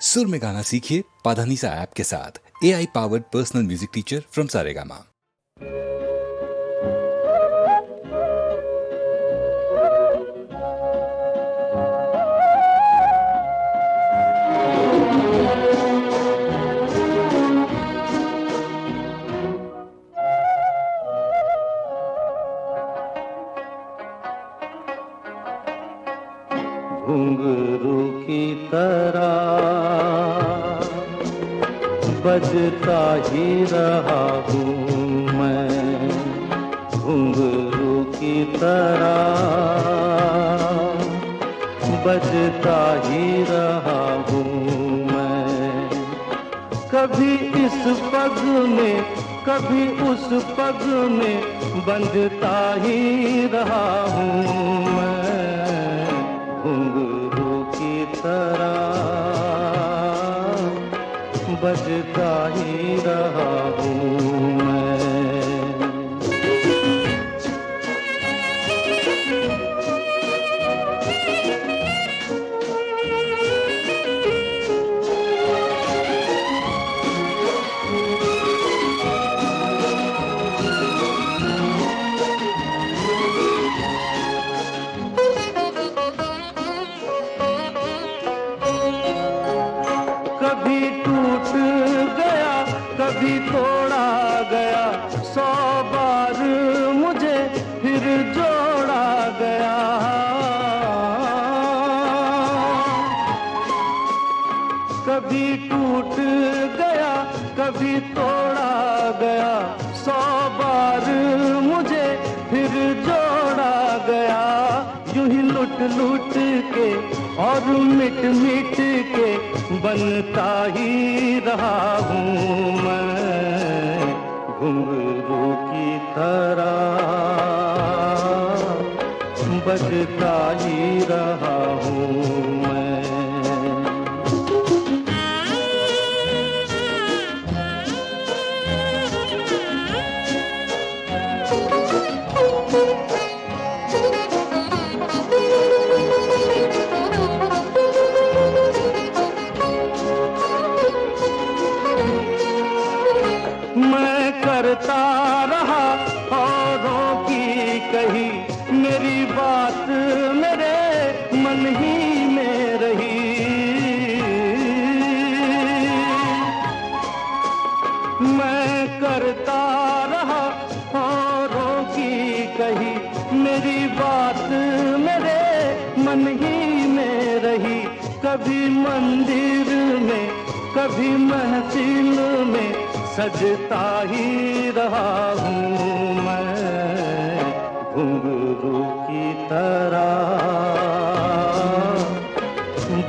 सुर में गाना सीखिए पाधानीसा ऐप के साथ। AI powered personal music teacher from Saregama. घुंघरू की तरह बजता ही रहा हूँ मैं, घुंघरू की तरह बजता ही रहा हूँ मैं। कभी इस पग में कभी उस पग में बंधता ही रहा हूँ मैं, घुंघरू की तरह बजता ही रहा हूँ मैं। कभी टूट गया कभी तोड़ा गया, 100 बार मुझे फिर जोड़ा गया। कभी टूट गया कभी तोड़ा गया, 100 बार मुझे फिर जोड़ा गया। यूं ही लुट लुट के और मिट मिट के बनता ही रहा हूँ मैं, घुंघरू की तरह बजता ही रहा हूँ मैं। मैं करता रहा औरों की कही, मेरी बात मेरे मन ही में रही। मैं करता रहा औरों की कही, मेरी बात मेरे मन ही में रही। कभी मंदिर में कभी महफिल में सजता ही रहा हूँ मैं, घुंघरू की तरह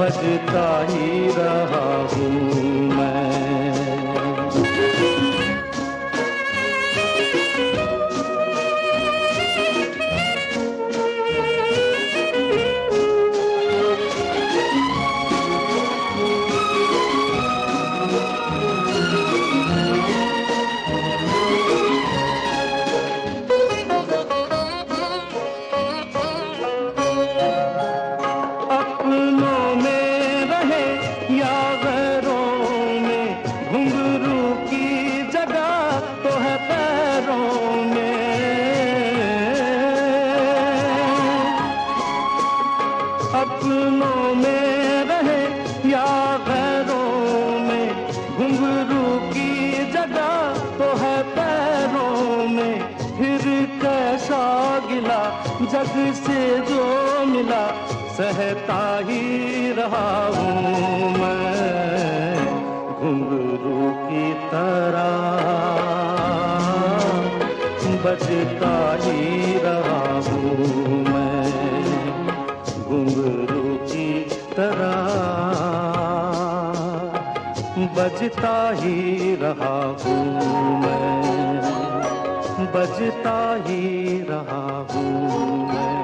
बजता ही रहा हूँ मैं। अपनों में रहे या गैरों में, घुंघरू की जगह तो है पैरों में। अपनों में रहे या गैरों में, घुंघरू की जगह तो है पैरों में। फिर कैसा गिला जग से जो मिला, सहता ही रहा हूँ मैं, घुंघरू की तरह बजता ही रहा हूँ मैं, घुंघरू की तरह बजता ही रहा हूँ मैं, बजता ही रहा हूँ मैं।